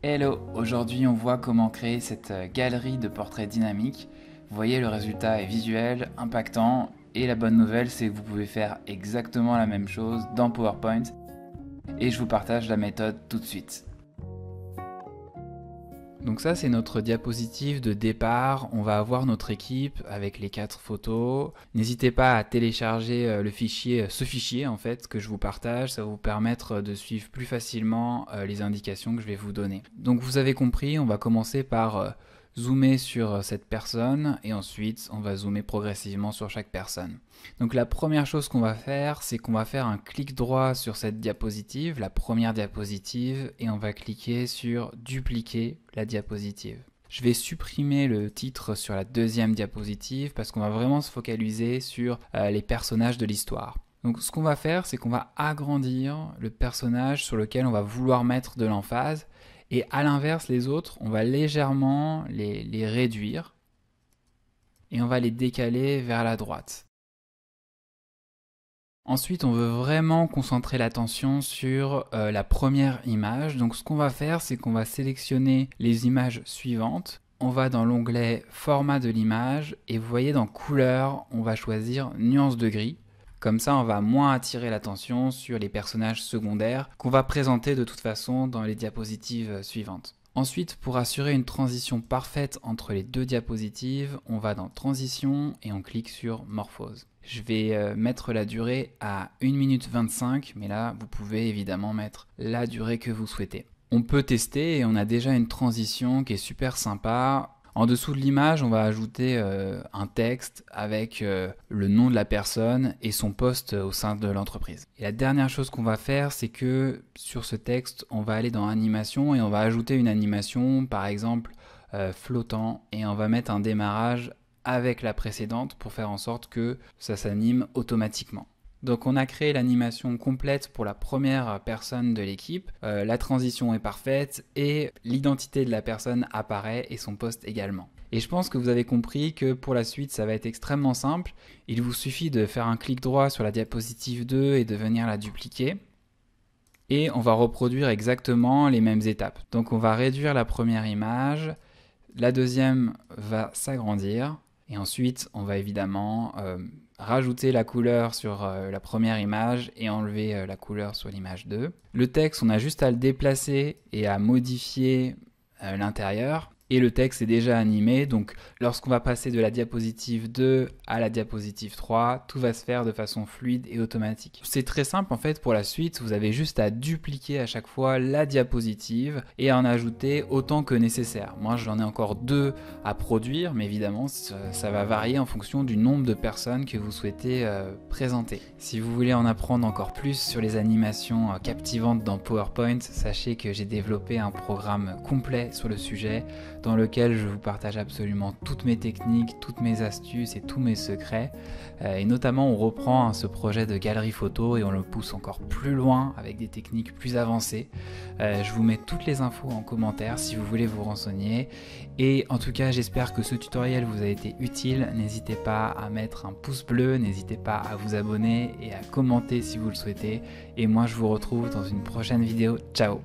Hello, aujourd'hui on voit comment créer cette galerie de portraits dynamiques. Vous voyez, le résultat est visuel, impactant, et la bonne nouvelle c'est que vous pouvez faire exactement la même chose dans PowerPoint, et je vous partage la méthode tout de suite. Donc ça c'est notre diapositive de départ, on va avoir notre équipe avec les 4 photos. N'hésitez pas à télécharger ce fichier en fait que je vous partage, ça va vous permettre de suivre plus facilement les indications que je vais vous donner. Donc vous avez compris, on va commencer par zoomer sur cette personne et ensuite on va zoomer progressivement sur chaque personne. Donc la première chose qu'on va faire, c'est qu'on va faire un clic droit sur cette diapositive, la première diapositive, et on va cliquer sur dupliquer la diapositive. Je vais supprimer le titre sur la deuxième diapositive parce qu'on va vraiment se focaliser sur les personnages de l'histoire. Donc ce qu'on va faire, c'est qu'on va agrandir le personnage sur lequel on va vouloir mettre de l'emphase. Et à l'inverse, les autres, on va légèrement les réduire et on va les décaler vers la droite. Ensuite, on veut vraiment concentrer l'attention sur la première image. Donc ce qu'on va faire, c'est qu'on va sélectionner les images suivantes. On va dans l'onglet format de l'image et vous voyez dans couleur, on va choisir nuance de gris. Comme ça, on va moins attirer l'attention sur les personnages secondaires qu'on va présenter de toute façon dans les diapositives suivantes. Ensuite, pour assurer une transition parfaite entre les deux diapositives, on va dans Transition et on clique sur Morphose. Je vais mettre la durée à 1 minute 25, mais là, vous pouvez évidemment mettre la durée que vous souhaitez. On peut tester et on a déjà une transition qui est super sympa. En dessous de l'image, on va ajouter un texte avec le nom de la personne et son poste au sein de l'entreprise. Et la dernière chose qu'on va faire, c'est que sur ce texte, on va aller dans Animation et on va ajouter une animation, par exemple flottant, et on va mettre un démarrage avec la précédente pour faire en sorte que ça s'anime automatiquement. Donc on a créé l'animation complète pour la première personne de l'équipe, la transition est parfaite et l'identité de la personne apparaît et son poste également. Et je pense que vous avez compris que pour la suite ça va être extrêmement simple. Il vous suffit de faire un clic droit sur la diapositive 2 et de venir la dupliquer. Et on va reproduire exactement les mêmes étapes. Donc on va réduire la première image, la deuxième va s'agrandir. Et ensuite, on va évidemment rajouter la couleur sur la première image et enlever la couleur sur l'image 2. Le texte, on a juste à le déplacer et à modifier l'intérieur. Et le texte est déjà animé, donc lorsqu'on va passer de la diapositive 2 à la diapositive 3, tout va se faire de façon fluide et automatique. C'est très simple en fait pour la suite, vous avez juste à dupliquer à chaque fois la diapositive et à en ajouter autant que nécessaire. Moi j'en ai encore 2 à produire, mais évidemment ça va varier en fonction du nombre de personnes que vous souhaitez présenter. Si vous voulez en apprendre encore plus sur les animations captivantes dans PowerPoint, sachez que j'ai développé un programme complet sur le sujet, dans lequel je vous partage absolument toutes mes techniques, toutes mes astuces et tous mes secrets. Et notamment, on reprend ce projet de galerie photo et on le pousse encore plus loin avec des techniques plus avancées. Je vous mets toutes les infos en commentaire si vous voulez vous renseigner. Et en tout cas, j'espère que ce tutoriel vous a été utile. N'hésitez pas à mettre un pouce bleu, n'hésitez pas à vous abonner et à commenter si vous le souhaitez. Et moi, je vous retrouve dans une prochaine vidéo. Ciao!